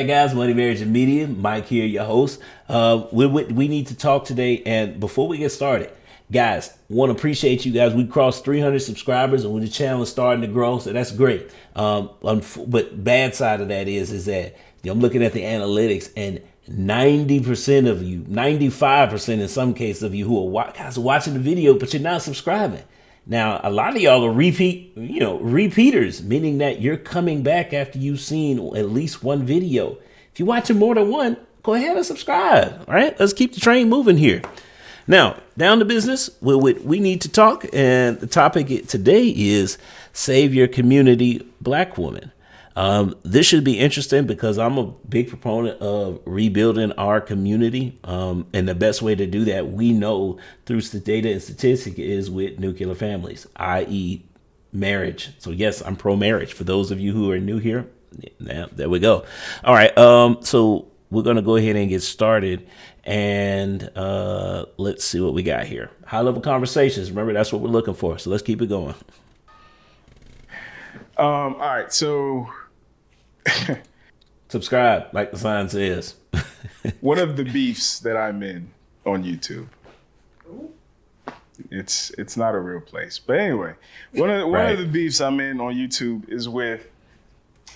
Hey guys, Money, Marriage, and Media. Mike here, your host. We need to talk today. And before we get started, guys, want to appreciate you guys. We crossed 300 subscribers, and the channel is starting to grow, so that's great. But bad side of that is that I'm looking at the analytics, and 90% of you, 95% in some cases of you who are guys are watching the video, but you're not subscribing. Now, a lot of y'all are repeaters, meaning that you're coming back after you've seen at least one video. If you're watching more than one, go ahead and subscribe. All right, let's keep the train moving here. Now, down to business. We need to talk, and the topic today is save your community, Black woman. This should be interesting because I'm a big proponent of rebuilding our community. And the best way to do that, we know through the data and statistic, is with nuclear families, i.e. marriage. So yes, I'm pro-marriage. For those of you who are new here, there we go. All right. So we're going to go ahead and get started. And let's see what we got here. High-level conversations. Remember, that's what we're looking for. So let's keep it going. All right, so subscribe, like the sign says. one of the beefs that I'm in on YouTube, it's not a real place, but anyway, one of the beefs I'm in on YouTube is with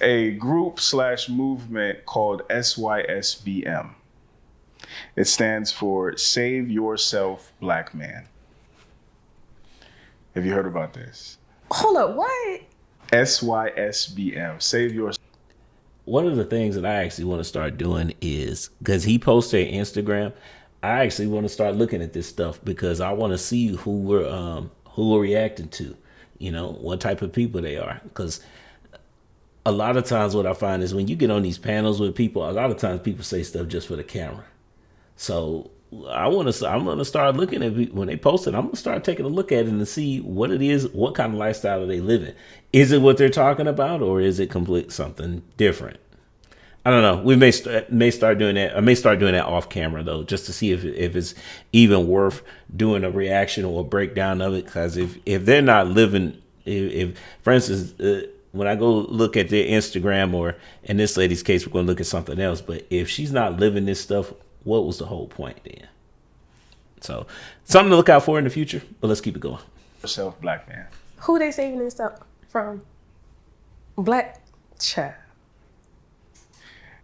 a group / movement called SYSBM. It stands for Save Yourself, Black Man. Have you heard about this? Hold up, what? SYSBM, Save Yourself. One of the things that I actually want to start doing is, because he posted Instagram, I actually want to start looking at this stuff because I want to see who we're reacting to, what type of people they are. Because a lot of times what I find is when you get on these panels with people, a lot of times people say stuff just for the camera. So I'm gonna start looking at when they post it. I'm gonna start taking a look at it and see what it is, what kind of lifestyle are they living. Is it what they're talking about, or is it complete something different? I don't know. We may start doing that. I may start doing that off camera though, just to see if it's even worth doing a reaction or a breakdown of it. Because if they're not living, if for instance, when I go look at their Instagram, or in this lady's case, we're gonna look at something else. But if she's not living this stuff, what was the whole point then? So something to look out for in the future, but let's keep it going. Yourself, Black Man. Who they saving this stuff from? Black child.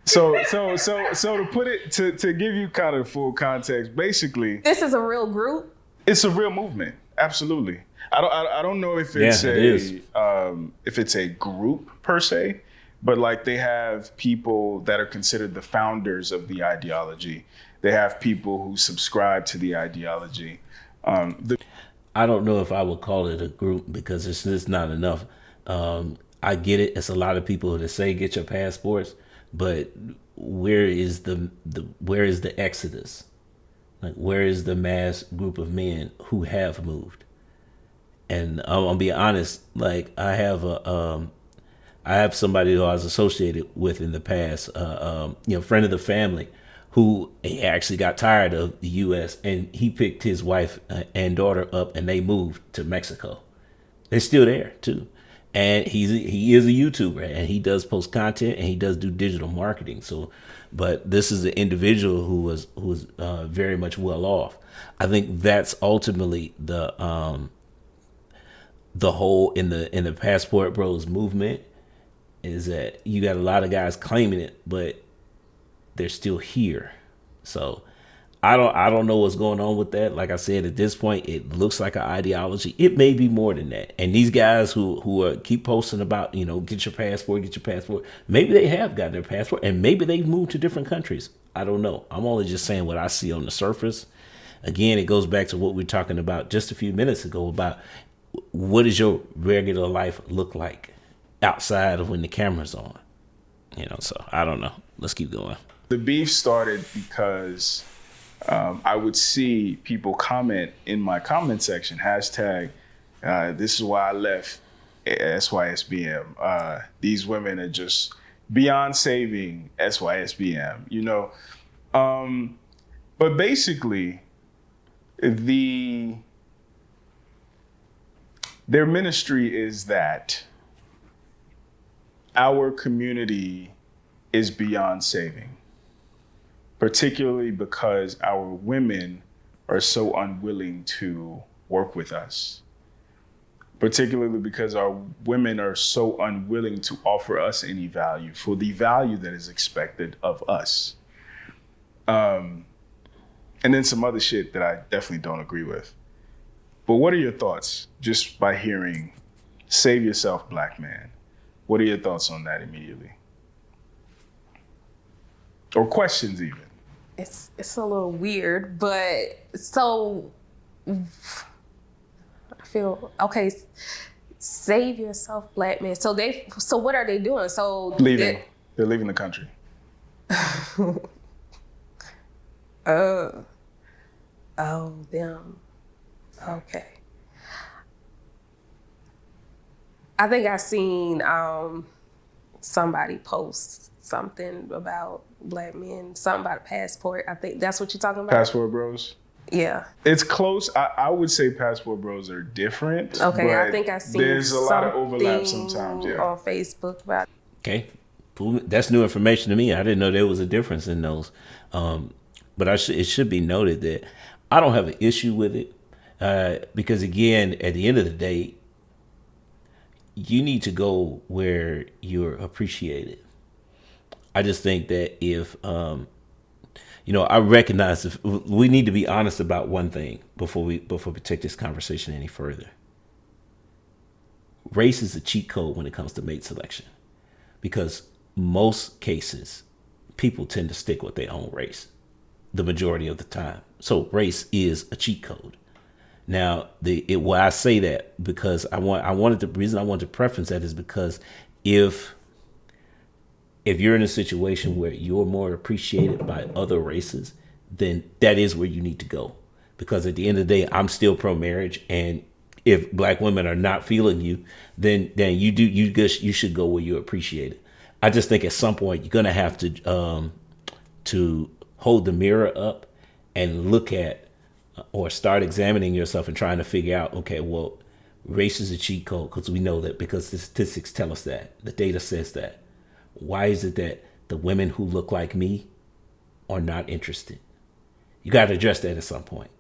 So to put it to give you kind of full context, basically, This is a real group? it's a real movement. Absolutely. I don't know if it's if it's a group per se, but like they have people that are considered the founders of the ideology. They have people who subscribe to the ideology. I don't know if I would call it a group because it's just not enough. I get it. It's a lot of people that say get your passports, but where is the exodus? Like, where is the mass group of men who have moved? And I'll be honest. Like, I have somebody who I was associated with in the past, friend of the family, who actually got tired of the U.S. and he picked his wife and daughter up and they moved to Mexico. They're still there too, and he is a YouTuber and he does post content and he does do digital marketing. So, but this is an individual who was very much well off. I think that's ultimately the whole in the Passport Bros movement, is that you got a lot of guys claiming it, but they're still here. So I don't know what's going on with that. Like I said, at this point, it looks like an ideology. It may be more than that. And these guys who keep posting about, get your passport. Maybe they have got their passport and maybe they've moved to different countries. I don't know. I'm only just saying what I see on the surface. Again, it goes back to what we were talking about just a few minutes ago about what does your regular life look like outside of when the camera's on. So I don't know. Let's keep going. The beef started because I would see people comment in my comment section, hashtag, this is why I left SYSBM. These women are just beyond saving SYSBM, But basically, their ministry is that our community is beyond saving, particularly because our women are so unwilling to work with us, particularly because our women are so unwilling to offer us any value for the value that is expected of us. And then some other shit that I definitely don't agree with. But what are your thoughts just by hearing "Save Yourself, Black Man"? What are your thoughts on that immediately? Or questions even? It's a little weird, but so I feel okay. Save yourself, Black man. So what are they doing? So leaving. They're leaving the country. Oh, them. Okay. I think I seen somebody post something about Black men, something about a passport. I think that's what you're talking about. Passport bros? Yeah. It's close. I would say passport bros are different. Okay, I think I seen there's a lot of overlap sometimes, yeah. On Facebook about it. Okay. That's new information to me. I didn't know there was a difference in those. But it should be noted that I don't have an issue with it because, again, at the end of the day, you need to go where you're appreciated. I just think that if, I recognize we need to be honest about one thing before we take this conversation any further. Race is a cheat code when it comes to mate selection, because most cases people tend to stick with their own race the majority of the time. So race is a cheat code. Now, why I say that, because the reason I wanted to preference that is because if you're in a situation where you're more appreciated by other races, then that is where you need to go. Because at the end of the day, I'm still pro-marriage, and if Black women are not feeling you, then you should go where you're appreciated. I just think at some point you're gonna have to hold the mirror up and look at or start examining yourself and trying to figure out, okay, well, race is a cheat code because we know that, because the statistics tell us that, the data says that. Why is it that the women who look like me are not interested? You got to address that at some point.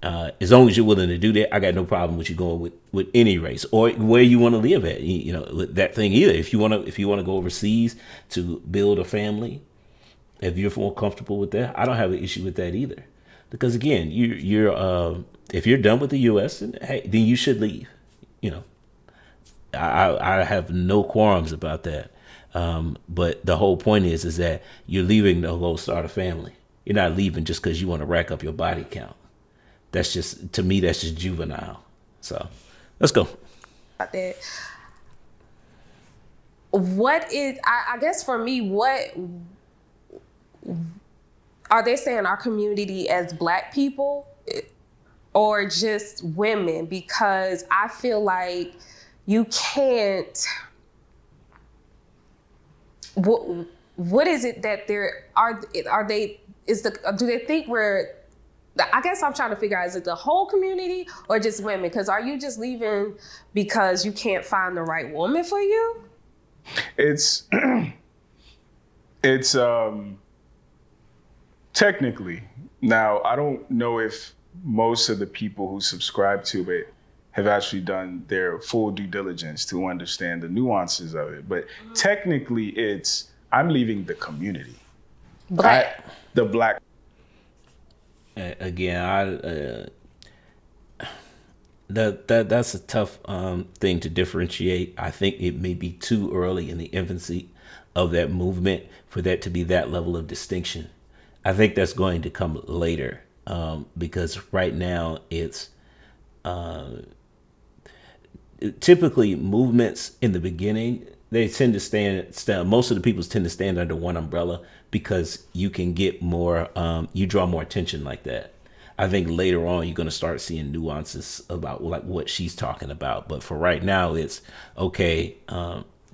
As long as you're willing to do that, I got no problem with you going with any race or where you want to live at. With that thing either. If you want to go overseas to build a family, if you're more comfortable with that, I don't have an issue with that either. Because again, you're if you're done with the U.S., then you should leave. I have no qualms about that. But the whole point is that you're leaving to go start a family. You're not leaving just because you want to rack up your body count. That's just, to me, that's just juvenile. So let's go. That. What is, I guess for me, what are they saying our community as Black people or just women? Because I feel like you can't, what is it that do they think we're, I guess I'm trying to figure out, is it the whole community or just women? Because are you just leaving because you can't find the right woman for you? It's technically. Now, I don't know if most of the people who subscribe to it have actually done their full due diligence to understand the nuances of it. But technically I'm leaving the community. The Black. Again, that's a tough thing to differentiate. I think it may be too early in the infancy of that movement for that to be that level of distinction. I think that's going to come later because right now it's typically movements in the beginning. They tend to stand. Most of the people tend to stand under one umbrella because you can get more. You draw more attention like that. I think later on you're going to start seeing nuances about like what she's talking about. But for right now, it's okay.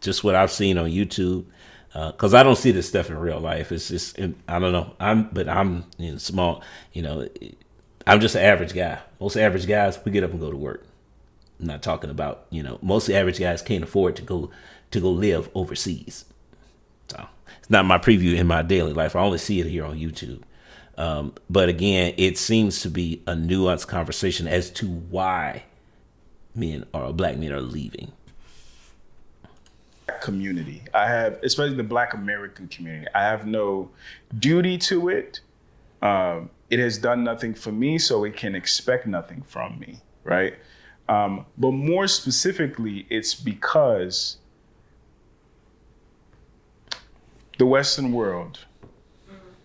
Just what I've seen on YouTube, because I don't see this stuff in real life. It's just I don't know. I'm small. I'm just an average guy. Most average guys, we get up and go to work. I'm not talking about most average guys can't afford to go live overseas. So it's not my preview in my daily life. I only see it here on YouTube. But again, it seems to be a nuanced conversation as to why black men are leaving. Community. I have, especially the Black American community, I have no duty to it. It has done nothing for me, so it can expect nothing from me, right? But more specifically, it's because the Western world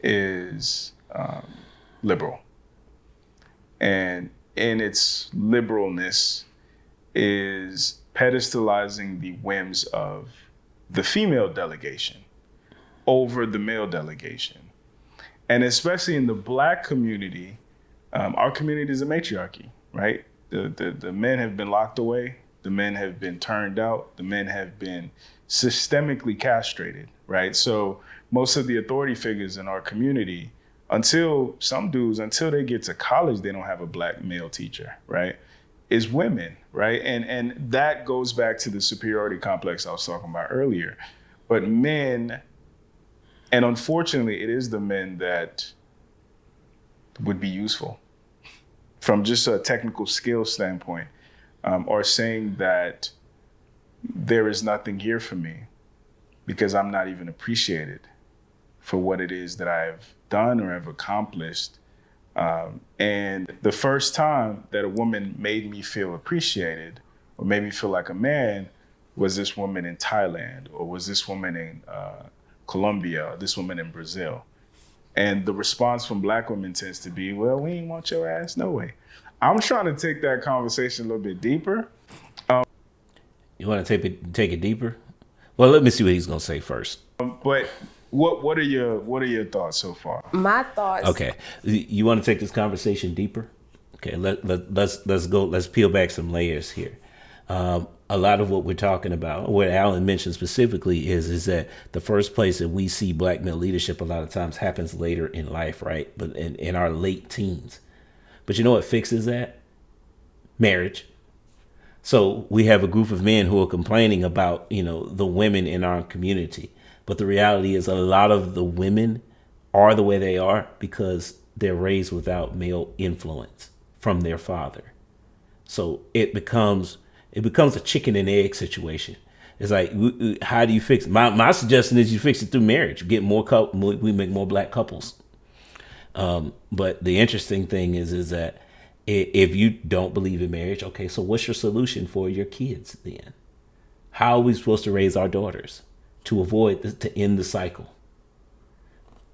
is liberal. And in its liberalness is pedestalizing the whims of the female delegation over the male delegation. And especially in the Black community, our community is a matriarchy, right? The men have been locked away. The men have been turned out. The men have been systemically castrated, right? So most of the authority figures in our community, until they get to college, they don't have a Black male teacher, right? Is women, right? And that goes back to the superiority complex I was talking about earlier. But men, and unfortunately, it is the men that would be useful from just a technical skill standpoint, are saying that there is nothing here for me because I'm not even appreciated for what it is that I've done or have accomplished. And the first time that a woman made me feel appreciated or made me feel like a man was this woman in Thailand, or was this woman in Colombia, or this woman in Brazil. And the response from Black women tends to be, well, we ain't want your ass, no way. I'm trying to take that conversation a little bit deeper. You want to take it deeper? Well, let me see what he's going to say first. But what are your thoughts so far? My thoughts. Okay, you want to take this conversation deeper? Okay, let's go. Let's peel back some layers here. A lot of what we're talking about, what Alan mentioned specifically, is that the first place that we see Black male leadership a lot of times happens later in life, right? But in our late teens. But you know what fixes that? Marriage. So we have a group of men who are complaining about, the women in our community. But the reality is a lot of the women are the way they are because they're raised without male influence from their father. So it becomes a chicken and egg situation. It's like, how do you fix it? My suggestion is you fix it through marriage. We make more Black couples. But the interesting thing is that if you don't believe in marriage, okay, so what's your solution for your kids then? How are we supposed to raise our daughters to end the cycle?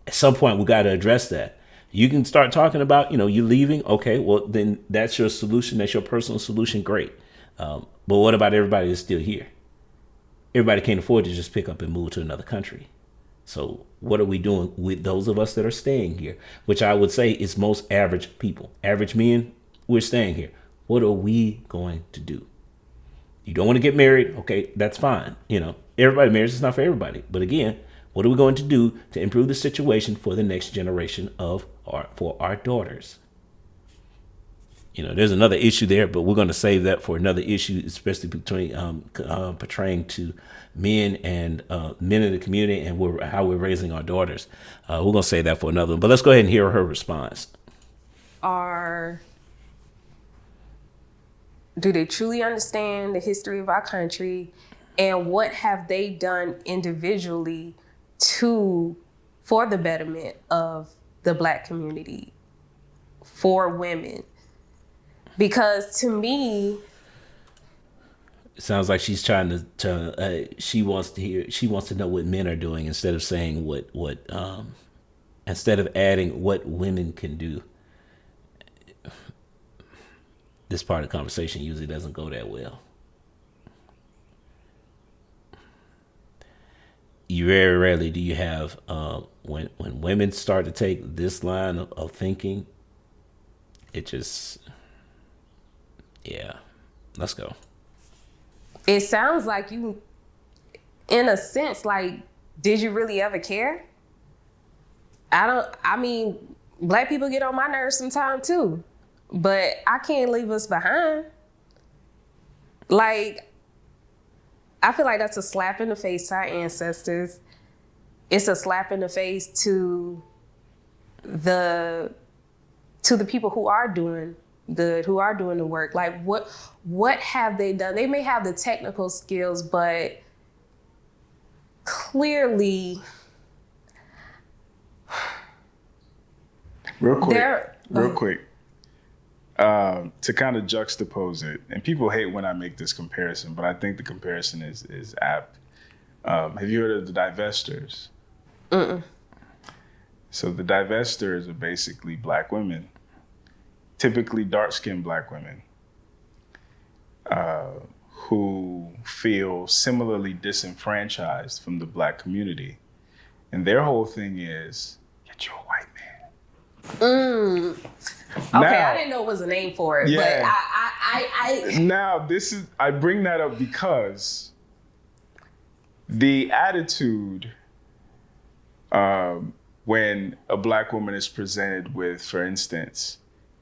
At some point, we got to address that. You can start talking about, you leaving. Okay, well, then that's your solution. That's your personal solution. Great. But what about everybody that's still here? Everybody can't afford to just pick up and move to another country. So what are we doing with those of us that are staying here? Which I would say is most average people. Average men, we're staying here. What are we going to do? You don't want to get married. Okay, that's fine. Everybody, marriage is not for everybody. But again, what are we going to do to improve the situation for the next generation for our daughters? There's another issue there, but we're going to save that for another issue, especially between portraying to men and men in the community and how we're raising our daughters. We're going to save that for another one. But let's go ahead and hear her response. Do they truly understand the history of our country, and what have they done individually for the betterment of the Black community, for women? Because to me, it sounds like she's trying to she wants to know what men are doing instead of saying instead of adding what women can do. This part of the conversation usually doesn't go that well. You very rarely do you have when women start to take this line of thinking, it just, yeah, let's go. It sounds like you, in a sense, like, did you really ever care? Black people get on my nerves sometimes too, but I can't leave us behind. Like, I feel like that's a slap in the face to our ancestors. it's a slap in the face to the people who are doing good, who are doing the work. Like what have they done? They may have the technical skills, but clearly real quick to kind of juxtapose it, and people hate when I make this comparison, but I think the comparison is apt. Have you heard of the divestors? Mm-mm. So the divestors are basically black women, typically dark-skinned black women, who feel similarly disenfranchised from the black community. And their whole thing is, get you a white man. Okay, I didn't know it was a name for it, yeah. but I Now, I bring that up because the attitude when a black woman is presented with, for instance,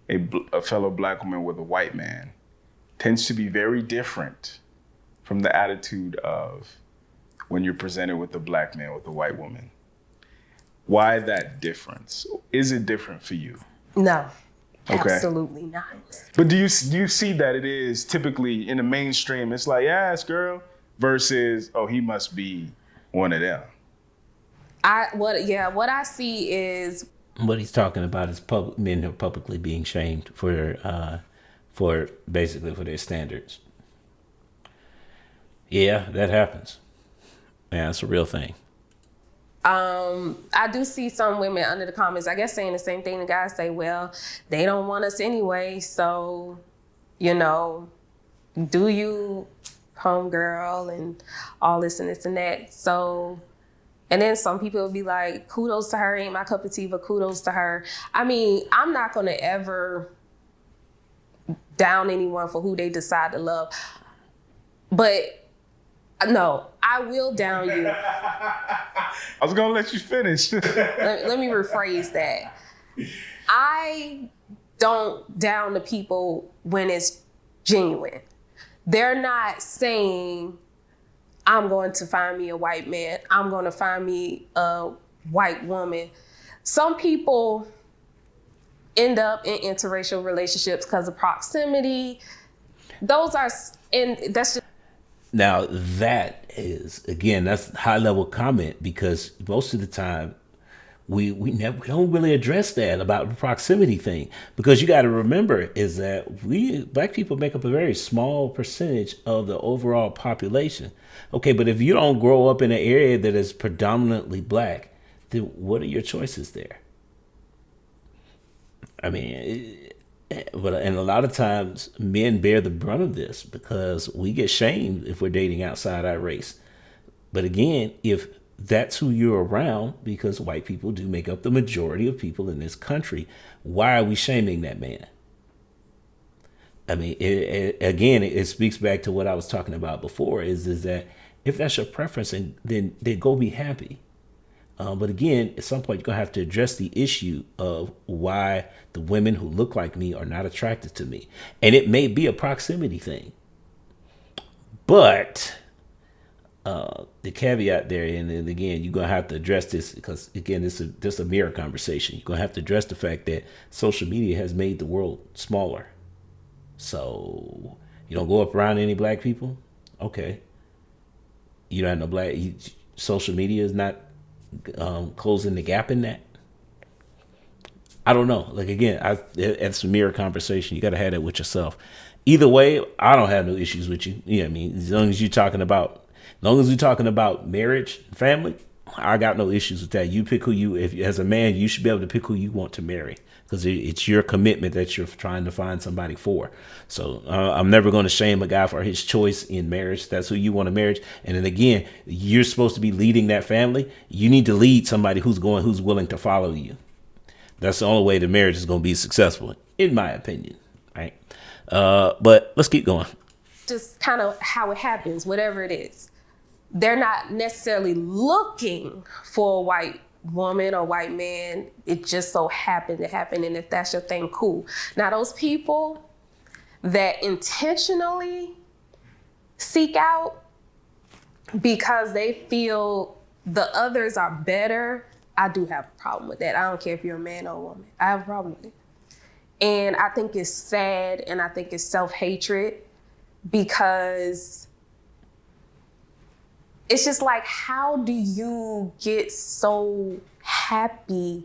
a fellow black woman with a white man, tends to be very different from the attitude of when you're presented with a black man with a white woman. Why that difference? Is it different for you? No, okay. Absolutely not. But do you see that it is typically in the mainstream? It's like, yes, girl, versus, oh, he must be one of them. What I see is what he's talking about is men who are publicly being shamed for basically for their standards. Yeah, that happens. Yeah, it's a real thing. I do see some women under the comments, I guess, saying the same thing. The guys say, well, they don't want us anyway, so, do you, homegirl, and all this and this and that. So, and then some people will be like, kudos to her, ain't my cup of tea, but kudos to her. I mean, I'm not going to ever down anyone for who they decide to love. But no, I will down you. I was going to let you finish. let me rephrase that. I don't down the people when it's genuine. They're not saying, I'm going to find me a white man. I'm going to find me a white woman. Some people end up in interracial relationships because of proximity. That's just. Now that is, again, that's high level comment, because most of the time we don't really address that about the proximity thing, because you got to remember is that black people make up a very small percentage of the overall population. Okay, but if you don't grow up in an area that is predominantly black, then what are your choices there? I mean, and a lot of times men bear the brunt of this because we get shamed if we're dating outside our race. But again, if that's who you're around, because white people do make up the majority of people in this country, why are we shaming that man? I mean, it speaks back to what I was talking about before, is that if that's your preference, then go be happy. But again, at some point, you're going to have to address the issue of why the women who look like me are not attracted to me. And it may be a proximity thing. But the caveat there, and again, you're going to have to address this because, again, this is a mirror conversation. You're going to have to address the fact that social media has made the world smaller. So you don't go up around any black people? Okay. You don't have no social media is not closing the gap in that. I don't know. Like, again, it's a mirror conversation. You got to have that with yourself. Either way, I don't have no issues with you. You know what I mean? As long as we're talking about marriage, family, I got no issues with that. You pick who as a man, you should be able to pick who you want to marry, because it's your commitment that you're trying to find somebody for. So I'm never going to shame a guy for his choice in marriage. That's who you want to marry. And then again, you're supposed to be leading that family. You need to lead somebody who's willing to follow you. That's the only way the marriage is going to be successful, in my opinion. Right. But let's keep going. Just kind of how it happens, whatever it is. They're not necessarily looking for a white woman or white man. It just so happened to happen. And if that's your thing, cool. Now, those people that intentionally seek out because they feel the others are better, I do have a problem with that. I don't care if you're a man or a woman. I have a problem with it. And I think it's sad, and I think it's self-hatred, because it's just like, how do you get so happy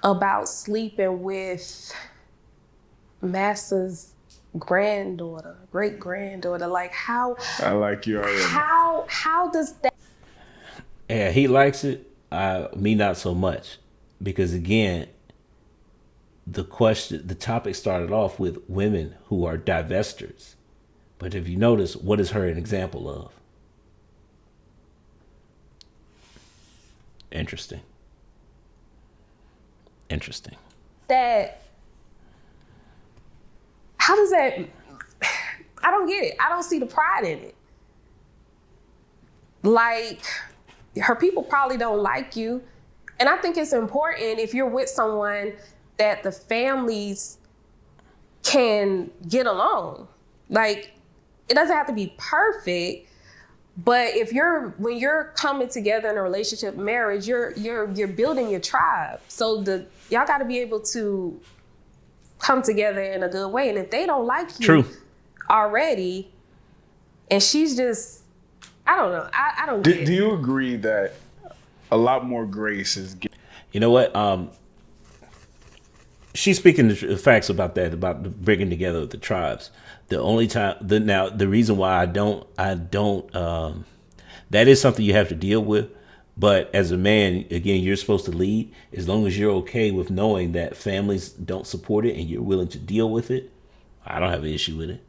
about sleeping with Master's granddaughter, great granddaughter? Like, how? I like you already. How does that? Yeah, he likes it. Me not so much, because again, the topic started off with women who are divestors, but if you notice, what is her an example of? Interesting. That, how does that? I don't get it. I don't see the pride in it. Like, her people probably don't like you. And I think it's important, if you're with someone, that the families can get along. Like, it doesn't have to be perfect, but when you're coming together in a relationship, marriage, you're building your tribe. So y'all got to be able to come together in a good way. And if they don't like you already, and she's just, I don't know. I don't get it. Do you agree that a lot more grace is given? You know what? She's speaking the facts about that, about the bringing together of the tribes. The only time, the reason why I don't, that is something you have to deal with. But as a man, again, you're supposed to lead. As long as you're okay with knowing that families don't support it and you're willing to deal with it, I don't have an issue with it.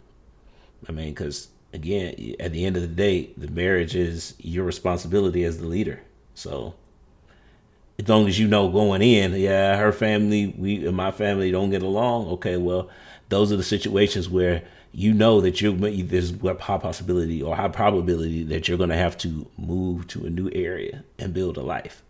I mean, because again, at the end of the day, the marriage is your responsibility as the leader. So as long as you know going in, yeah, her family, we and my family don't get along. Okay, well, those are the situations where you know that there's a high possibility or high probability that you're going to have to move to a new area and build a life.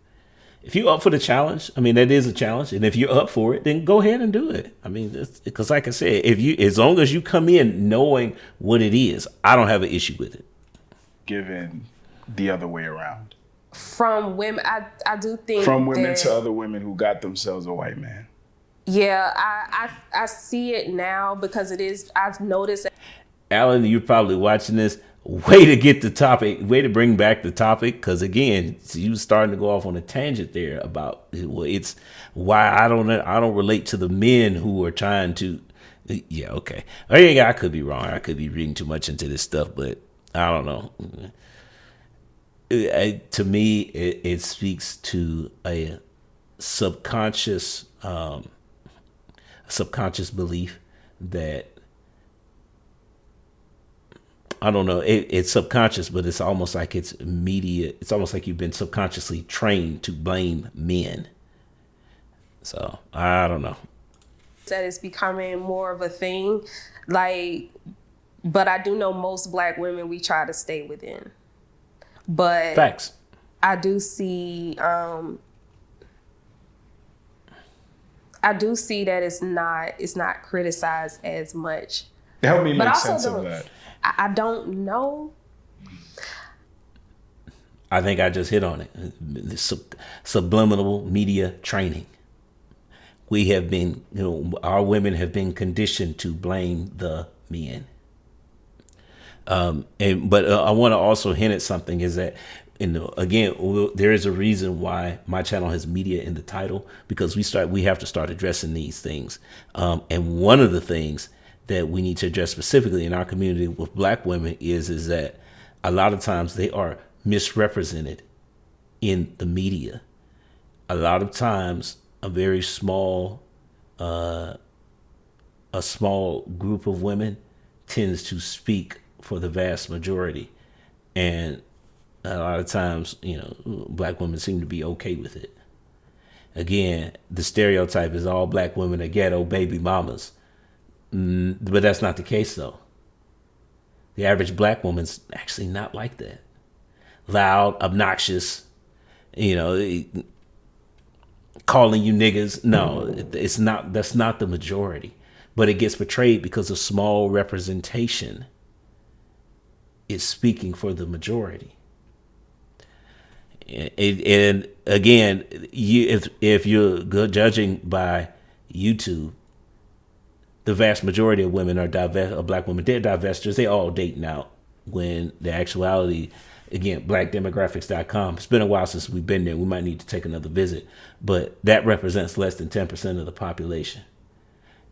If you're up for the challenge, I mean, that is a challenge. And if you're up for it, then go ahead and do it. I mean, because like I said, as long as you come in knowing what it is, I don't have an issue with it. Given the other way around. From women, I do think from women to other women who got themselves a white man. Yeah, I see it now, because it is, I've noticed. Alan, you're probably watching this. Way to bring back the topic, because again, you starting to go off on a tangent there about, well, it's why I don't relate to the men who are trying to. Yeah, okay. I could be wrong. I could be reading too much into this stuff, but I don't know. To me, it speaks to a subconscious belief that, I don't know, it's subconscious, but it's almost like it's immediate. It's almost like you've been subconsciously trained to blame men. So I don't know. That it's becoming more of a thing. Like, but I do know most Black women, we try to stay within. But facts. I do see that it's not criticized as much. Help me make sense of that. I don't know. I think I just hit on it. Subliminal media training. We have been, our women have been conditioned to blame the men. But I want to also hint at something, is that, again, there is a reason why my channel has media in the title, because we have to start addressing these things. And one of the things that we need to address specifically in our community with Black women is that a lot of times they are misrepresented in the media. A lot of times a small group of women tends to speak for the vast majority. And a lot of times, Black women seem to be okay with it. Again, the stereotype is all Black women are ghetto baby mamas. But that's not the case, though. The average Black woman's actually not like that. Loud, obnoxious, calling you niggas. No, it's not. That's not the majority. But it gets portrayed because a small representation is speaking for the majority. And again, if you're judging by YouTube, the vast majority of women are black women. They're divestors. They all dating out. When the actuality, again, blackdemographics.com. It's been a while since we've been there. We might need to take another visit, but that represents less than 10% of the population.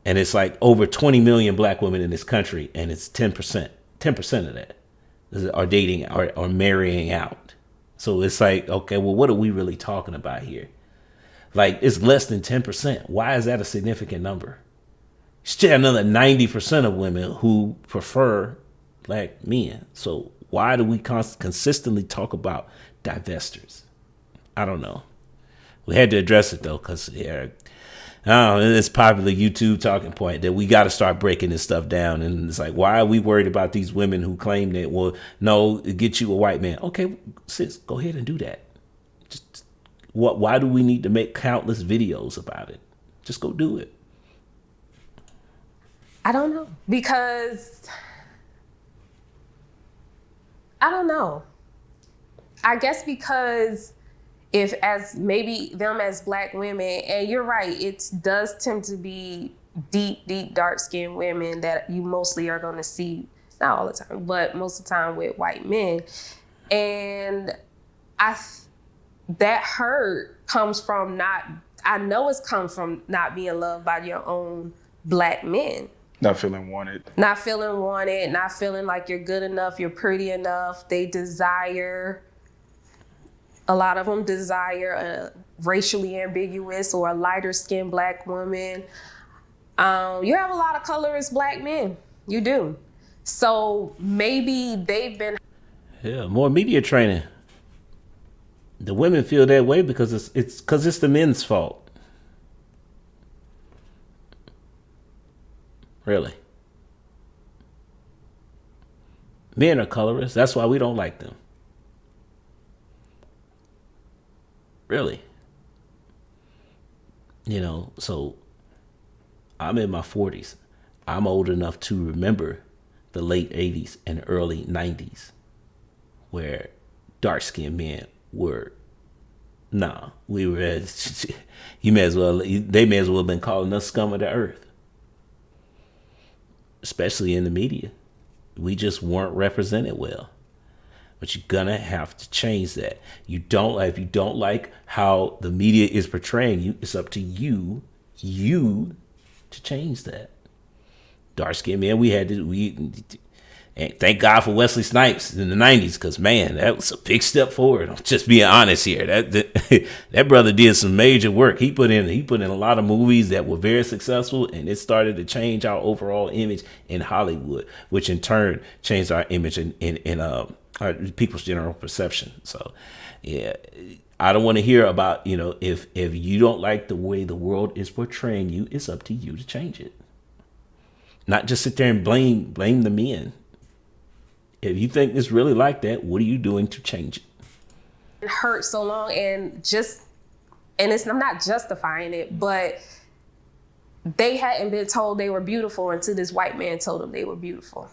And it's like over 20 million black women in this country, and it's 10%. 10% of that are dating or marrying out. So it's like, okay, well, what are we really talking about here? Like, it's less than 10%. Why is that a significant number? Still another 90% of women who prefer black men. So why do we consistently talk about divestors? I don't know. We had to address it though, because it's popular YouTube talking point that we got to start breaking this stuff down. And it's like, why are we worried about these women who claim that, well, no, get you a white man? Okay, sis, go ahead and do that. Just why do we need to make countless videos about it? Just go do it. I don't know, because I don't know. I guess because if as maybe them as black women, and you're right, it does tend to be deep, dark-skinned women that you mostly are going to see, not all the time, but most of the time with white men. And that hurt comes from I know it's come from not being loved by your own black men. Not feeling wanted. Not feeling wanted, not feeling like you're good enough, you're pretty enough. A lot of them desire a racially ambiguous or a lighter skinned black woman. You have a lot of colorist black men. You do. So maybe they've been. Yeah, more media training. The women feel that way because it's the men's fault. Really. Men are colorists. That's why we don't like them. Really. So I'm in my 40s. I'm old enough to remember the late 80s and early 90s where dark-skinned men were, they may as well have been calling us scum of the earth. Especially in the media. We just weren't represented well. But you're gonna have to change that. If you don't like how the media is portraying you, it's up to you to change that. Dark skinned man, and thank God for Wesley Snipes in the 90s, because man, that was a big step forward. I'm just being honest here. That brother did some major work. He put in a lot of movies that were very successful, and it started to change our overall image in Hollywood, which in turn changed our image in our people's general perception. So yeah, I don't want to hear about, if you don't like the way the world is portraying you, it's up to you to change it. Not just sit there and blame the men. If you think it's really like that, what are you doing to change it? It hurt so long, and I'm not justifying it, but they hadn't been told they were beautiful until this white man told them they were beautiful.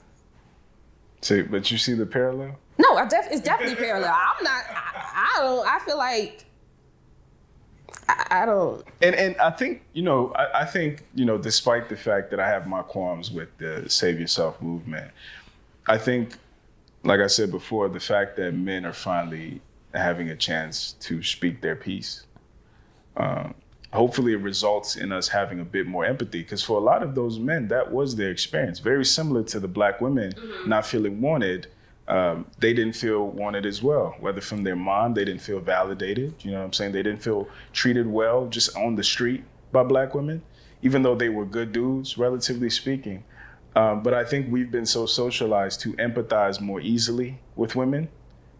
See, but you see the parallel? No, it's definitely parallel. I feel like I don't. And I think, I think, despite the fact that I have my qualms with the Save Yourself movement, I think, like I said before, the fact that men are finally having a chance to speak their piece, hopefully it results in us having a bit more empathy, because for a lot of those men, that was their experience. Very similar to the black women not feeling wanted. They didn't feel wanted as well, whether from their mom, they didn't feel validated. You know what I'm saying? They didn't feel treated well just on the street by black women, even though they were good dudes, relatively speaking. But I think we've been so socialized to empathize more easily with women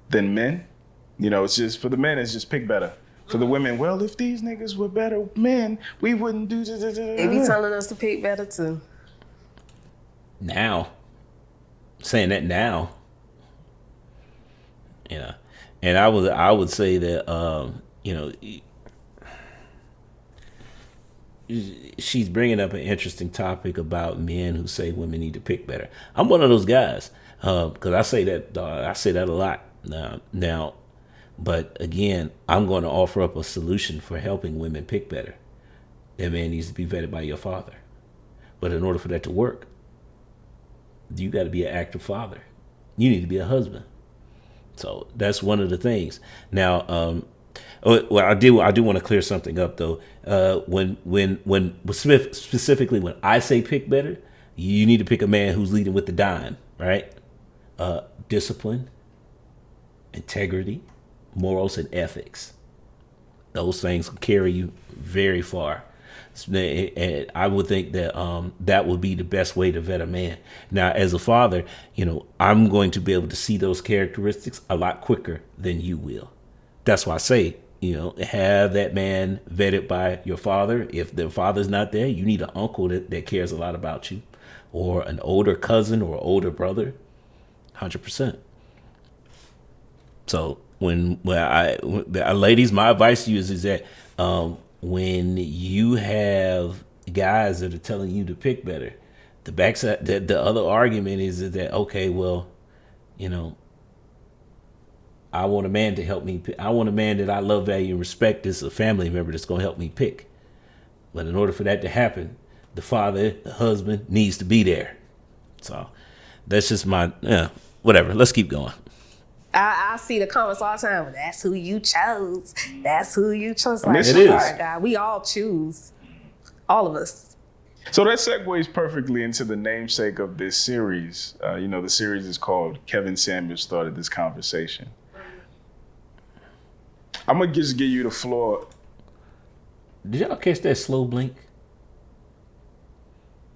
than men. It's just, for the men, it's just pick better. For the women, well, if these niggas were better men, we wouldn't do this. They be telling us to pick better too. Now. Saying that now. Yeah. And I would say that, she's bringing up an interesting topic about men who say women need to pick better. I'm one of those guys, because I say that a lot. Now, But again, I'm going to offer up a solution for helping women pick better. That man needs to be vetted by your father. But in order for that to work, you got to be an active father. You need to be a husband. So that's one of the things. Now, well, I do want to clear something up though. When specifically when I say pick better, you need to pick a man who's leading with the dime, right? Discipline, integrity, morals, and ethics. Those things will carry you very far. And I would think that that would be the best way to vet a man. Now, as a father, I'm going to be able to see those characteristics a lot quicker than you will. That's why I say, have that man vetted by your father. If the father's not there, you need an uncle that cares a lot about you, or an older cousin or older brother, 100%. So ladies, my advice to you is that when you have guys that are telling you to pick better, the backside, the other argument is that, okay, well, I want a man to help me pick. I want a man that I love, value, and respect as a family member that's going to help me pick. But in order for that to happen, the father, the husband, needs to be there. So that's just my, whatever. Let's keep going. I see the comments all the time. That's who you chose. That's who you chose. Like, it is. God, we all choose. All of us. So that segues perfectly into the namesake of this series. The series is called Kevin Samuels Started This Conversation. I'm going to just give you the floor. Did y'all catch that slow blink?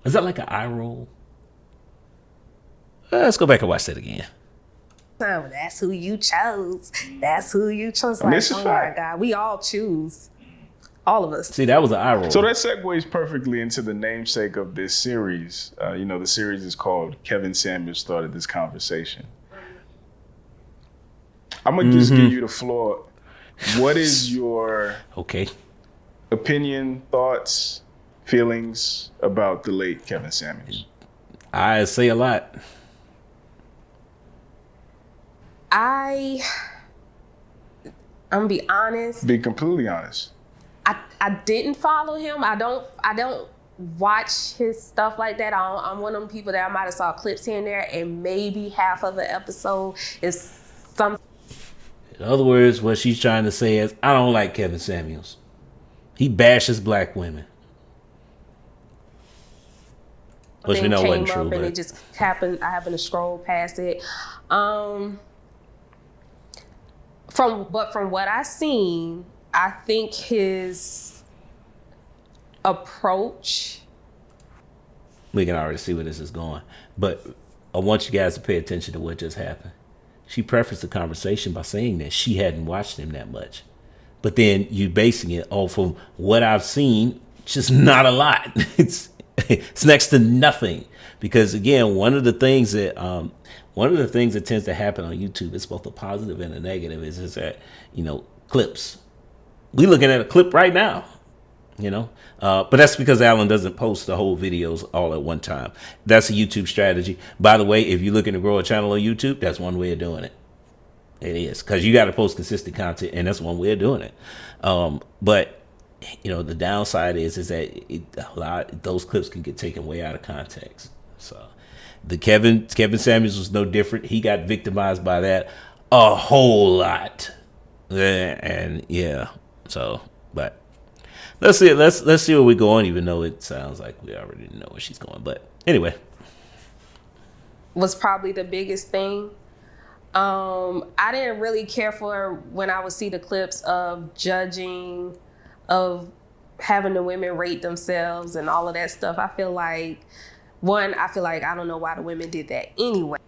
Is that like an eye roll? Let's go back and watch that again. That's who you chose. That's who you chose. Like, this is my God, we all choose. All of us. See, that was an eye roll. So that segues perfectly into the namesake of this series. The series is called Kevin Samuels Started This Conversation. I'm going to just give you the floor. What is your opinion, thoughts, feelings about the late Kevin Samuels? I say a lot. I'm gonna be honest. Be completely honest. I didn't follow him. I don't watch his stuff like that. I'm one of them people that I might have saw clips here and there, and maybe half of the episode is some. In other words, what she's trying to say is, I don't like Kevin Samuels. He bashes black women. Which we know wasn't true, and it just happened. I happened to scroll past it. From what I've seen, I think his approach. We can already see where this is going, but I want you guys to pay attention to what just happened. She prefaced the conversation by saying that she hadn't watched him that much, but then you basing it off of what I've seen, just not a lot. It's next to nothing, because again, one of the things that tends to happen on YouTube, it's both a positive and a negative, is that, clips. We looking at a clip right now, but that's because Alan doesn't post the whole videos all at one time. That's a YouTube strategy. By the way, if you're looking to grow a channel on YouTube, that's one way of doing it. It is, because you got to post consistent content, and that's one way of doing it. But the downside is that those clips can get taken way out of context. So the Kevin Samuels was no different. He got victimized by that a whole lot. And yeah, so, but let's see where we go on, even though it sounds like we already know where she's going. But anyway. Was probably the biggest thing. I didn't really care for when I would see the clips of judging, of having the women rate themselves and all of that stuff. I feel like I don't know why the women did that anyway.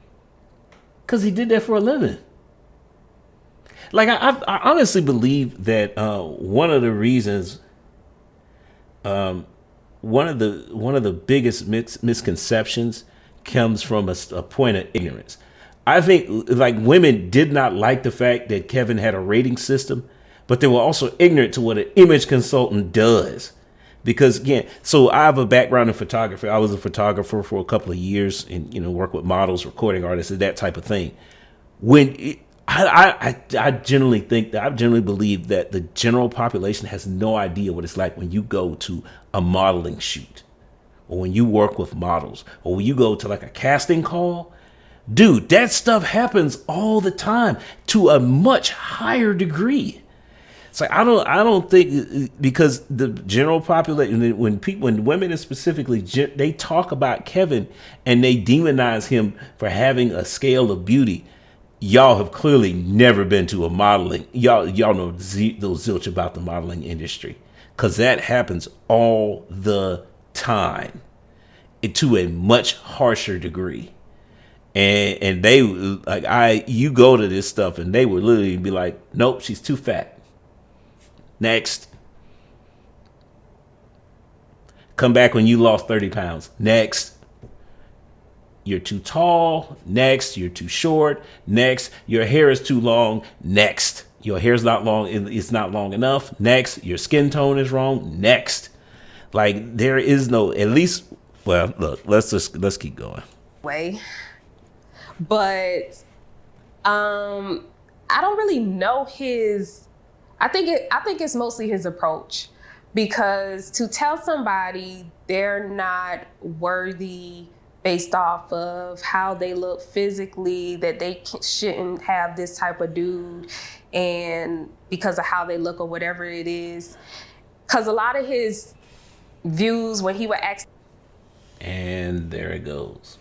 Because he did that for a living. Like, I honestly believe that one of the reasons, one of the biggest misconceptions comes from a point of ignorance. I think like women did not like the fact that Kevin had a rating system, but they were also ignorant to what an image consultant does. Because again, so I have a background in photography. I was a photographer for a couple of years and, work with models, recording artists, and that type of thing. I generally think that I generally believe that the general population has no idea what it's like when you go to a modeling shoot, or when you work with models, or when you go to like a casting call. Dude, that stuff happens all the time to a much higher degree. It's like I don't think, because the general population, when women specifically, they talk about Kevin and they demonize him for having a scale of beauty. Y'all have clearly never been to a modeling. Y'all know those zilch about the modeling industry, because that happens all the time, to a much harsher degree. And they like, you go to this stuff and they would literally be like, nope, she's too fat. Next. Come back when you lost 30 pounds. Next. You're too tall. Next. You're too short. Next. Your hair is too long. Next. Your hair's not long. It's not long enough. Next. Your skin tone is wrong. Next. Like, there is no, at least, well, look, let's keep going. Way. But I don't really know his, I think it's mostly his approach, because to tell somebody they're not worthy based off of how they look physically, that they shouldn't have this type of dude, and because of how they look or whatever it is. Because a lot of his views when he would ask. And there it goes.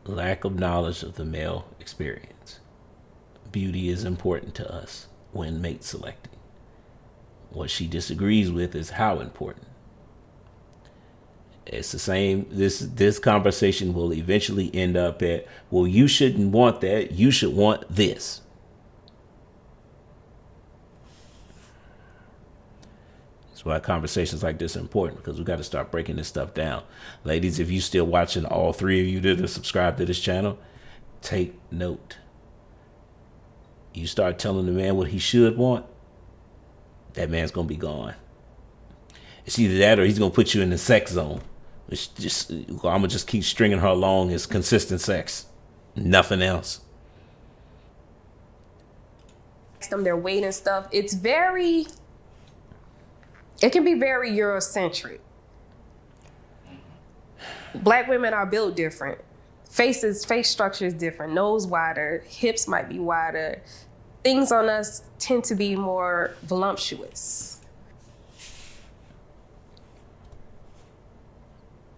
Lack of knowledge of the male experience. Beauty is important to us when mate selecting. What she disagrees with is how important. It's the same. This conversation will eventually end up at, well, you shouldn't want that. You should want this. That's why conversations like this are important, because we got to start breaking this stuff down. Ladies, if you still watching, all three of you that are subscribed to this channel, take note. You start telling the man what he should want, that man's going to be gone. It's either that or he's going to put you in the sex zone. It's just, I'm going to just keep stringing her along as consistent sex. Nothing else. Them their weight and stuff. It can be very Eurocentric. Black women are built different. Face structure is different. Nose wider, hips might be wider. Things on us tend to be more voluptuous.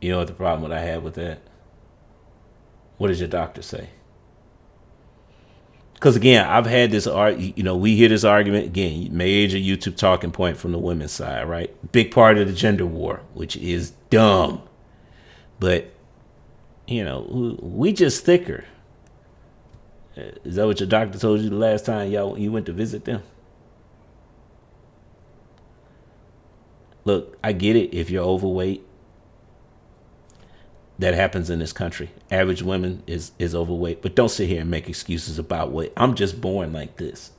You know what the problem that I have with that? What does your doctor say? Because again, I've had this we hear this argument again, major YouTube talking point from the women's side, right? Big part of the gender war, which is dumb. But, we just thicker. Is that what your doctor told you the last time you went to visit them? Look, I get it if you're overweight. That happens in this country. Average women is overweight. But don't sit here and make excuses about weight. I'm just born like this.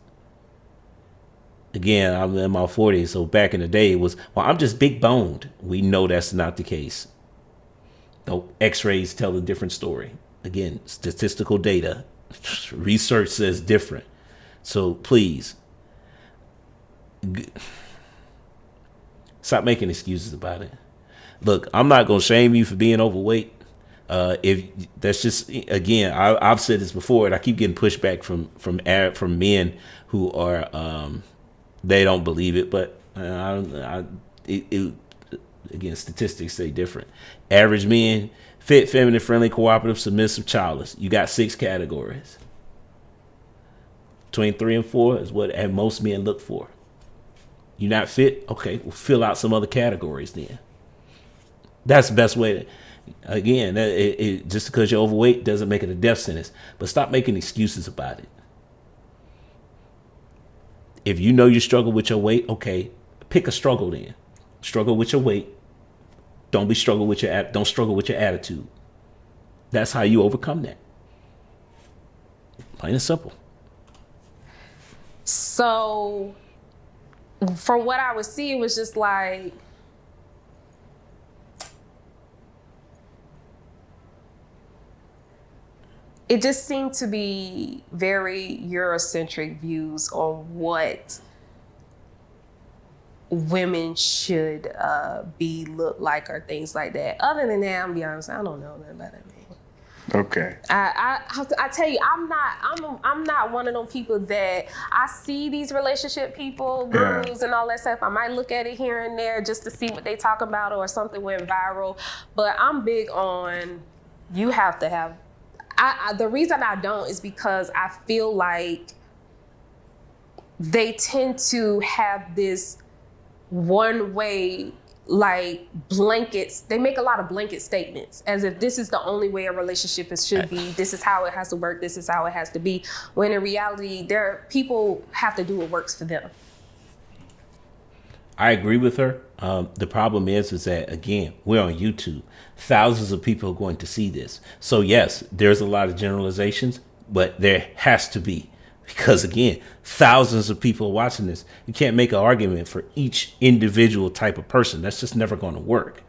Again, I'm in my 40s, so back in the day it was, well, I'm just big boned. We know that's not the case. No, x-rays tell a different story. Again, statistical data. Research says different. So please, stop making excuses about it. Look, I'm not going to shame you for being overweight. If that's just, again, I've said this before, and I keep getting pushback from men who are, they don't believe it, but again, statistics say different. Average men: fit, feminine, friendly, cooperative, submissive, childless. You got 6 categories. Between 3 and 4 is what most men look for. You're not fit? Okay, we'll fill out some other categories then. That's the best way to, again, just because you're overweight doesn't make it a death sentence. But stop making excuses about it. If you know you struggle with your weight, okay, pick a struggle then. Struggle with your weight. Don't struggle with your attitude. That's how you overcome that. Plain and simple. So, from what I would see, it was just like, it just seemed to be very Eurocentric views on what women should look like or things like that. Other than that, I'm gonna be honest, I don't know nothing about that man. Okay. I tell you, I'm not one of those people that I see these relationship people, gurus and all that stuff. I might look at it here and there just to see what they talk about or something went viral. But I'm big on you have to have. The reason I don't is because I feel like they tend to have this one way, like blankets. They make a lot of blanket statements as if this is the only way a relationship should be. This is how it has to work. This is how it has to be. When in reality, people have to do what works for them. I agree with her. The problem is that, again, we're on YouTube. Thousands of people are going to see this. So yes, there's a lot of generalizations, but there has to be. Because again, thousands of people are watching this. You can't make an argument for each individual type of person. That's just never going to work.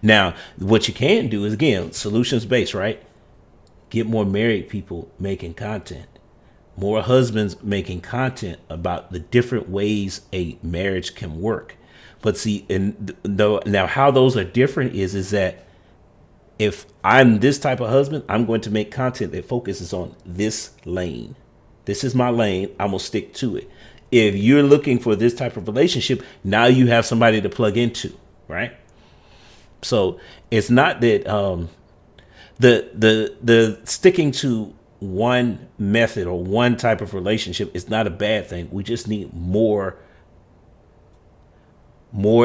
Now, what you can do is, again, solutions based, right? Get more married people making content. More husbands making content about the different ways a marriage can work. But see, now how those are different is that if I'm this type of husband, I'm going to make content that focuses on this lane. This is my lane. I'm going to stick to it. If you're looking for this type of relationship, now you have somebody to plug into, right? So it's not that the sticking to one method or one type of relationship is not a bad thing. We just need more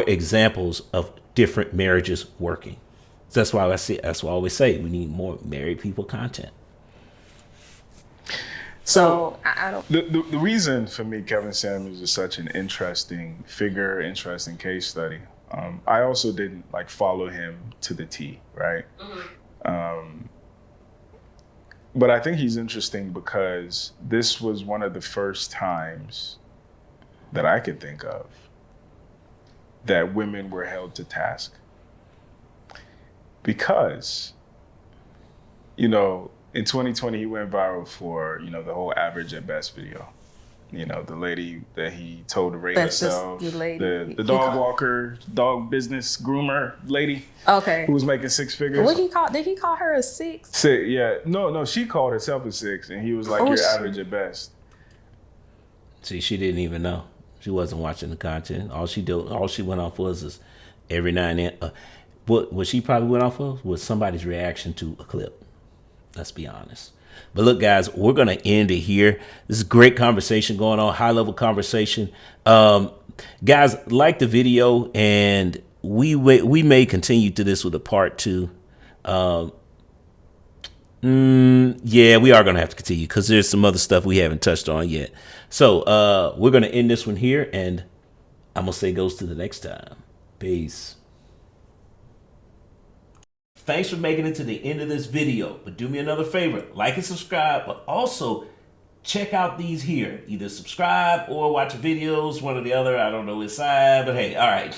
examples of different marriages working. So that's why I always say we need more married people content. So I don't. The reason for me, Kevin Samuels is such an interesting figure, interesting case study. I also didn't follow him to the T, right? Mm-hmm. But I think he's interesting because this was one of the first times that I could think of that women were held to task. Because, in 2020, he went viral for, the whole average at best video. The lady that he told to rate herself, the dog walker, dog business groomer lady. Okay. Who was making six figures. Did he call her a six? Six, yeah. No, she called herself a six, and he was like, you're average at best. See, she didn't even know. She wasn't watching the content. All she went off was every now and then. What she probably went off of was somebody's reaction to a clip. Let's be honest. But look, guys, we're going to end it here. This is great conversation going on, high level conversation. Guys, like the video, and we may continue to this with a part 2. Yeah, we are going to have to continue because there's some other stuff we haven't touched on yet. So we're going to end this one here, and I'm going to say goes to the next time. Peace. Thanks for making it to the end of this video, but do me another favor, like and subscribe, but also check out these here. Either subscribe or watch videos, one or the other. I don't know which side, but hey, all right.